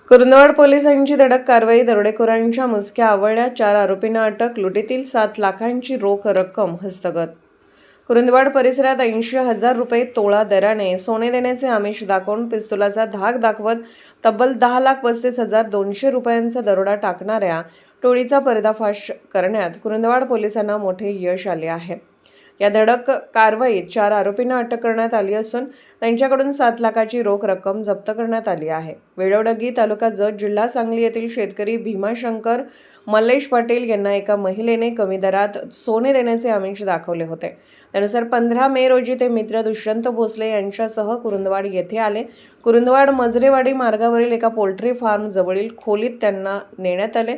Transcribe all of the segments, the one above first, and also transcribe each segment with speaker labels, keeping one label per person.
Speaker 1: कुरुंदवाड पोलिसांची धडक कारवाई. दरोडेखोरांच्या मुसक्या आवळल्या. 4 आरोपींना अटक. लुटीतील 7 लाखांची रोख रक्कम हस्तगत. कुरुंदवाड परिसरात 80,000 रुपये तोळा दराने सोने देण्याचे आमिष दाखवून पिस्तुलाचा धाक दाखवत तब्बल 10,35,200 रुपयांचा दरोडा टाकणाऱ्या टोळीचा पर्दाफाश करण्यात कुरुंदवाड पोलिसांना मोठे यश आले आहे. या धडक कारवाईत 4 आरोपींना अटक करण्यात आली असून त्यांच्याकडून 7 लाखाची रोख रक्कम जप्त करण्यात आली आहे. वेडोडगी, तालुका जत, जिल्हा सांगली येथील शेतकरी भीमाशंकर मल्लेश पाटील यांना एका महिलेने कमी दरात सोने देण्याचे आमिष दाखवले होते. त्यानुसार 15 मे रोजी ते मित्र दुष्यंत भोसले यांच्यासह कुरुंदवाड येथे आले. कुरुंदवाड मजरेवाडी मार्गावरील एका पोल्ट्री फार्म जवळील खोलीत त्यांना नेण्यात आले.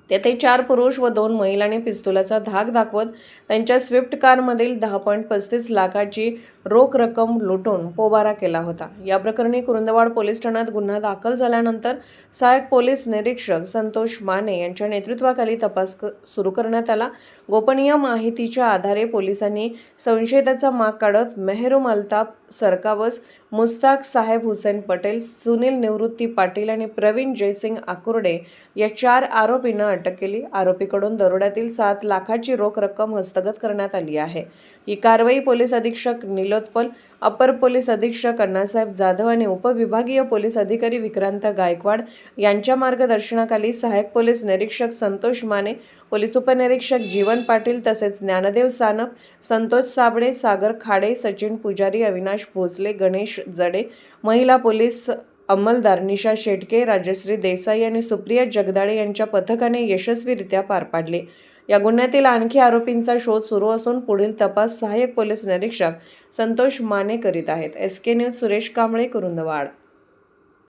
Speaker 1: तेथे 4 पुरुष व 2 महिलांनी पिस्तुलाचा धाक दाखवत त्यांच्या स्विफ्ट कारमधील 10.35 लाखाची रोख रक्कम लुटून पोबारा केला होता. या प्रकरणी कुरुंदवाड पोलीस ठाण्यात गुन्हा दाखल झाल्यानंतर सहाय्यक पोलीस निरीक्षक संतोष माने यांच्या नेतृत्वाखाली तपास सुरू करण्यात आला. गोपनीय माहितीच्या आधारे पोलिसांनी संशयिताचा माग काढत मेहरुम अल्ताफ सरकावस, मुस्ताक साहेब हुसेन पटेल, सुनील निवृत्ती पाटील आणि प्रवीण जयसिंग आकुर्डे या 4 आरोपींना अटक केली. आरोपीकडून दरोड्यातील 7 लाखाची रोख रक्कम हस्तगत करण्यात आली आहे. ही कारवाई पोलीस अधीक्षक निलोत्पल, अपर पोलीस अधीक्षक अण्णासाहेब जाधव आणि उपविभागीय पोलीस अधिकारी विक्रांत गायकवाड यांच्या मार्गदर्शनाखाली सहाय्यक पोलीस निरीक्षक संतोष माने, पोलीस उपनिरीक्षक जीवन पाटील तसेच ज्ञानदेव सानप, संतोष साबळे, सागर खाडे, सचिन पुजारी, अविनाश भोसले, गणेश जडे, महिला पोलीस अंमलदार निशा शेटके, राजश्री देसाई आणि सुप्रिया जगदाळे यांच्या पथकाने यशस्वीरित्या पार पाडले. या गुन्ह्यातील आणखी आरोपींचा शोध सुरू असून पुढील तपास सहाय्यक पोलीस निरीक्षक संतोष माने करीत आहेत. SK news Suresh Kamble, Kurundwad.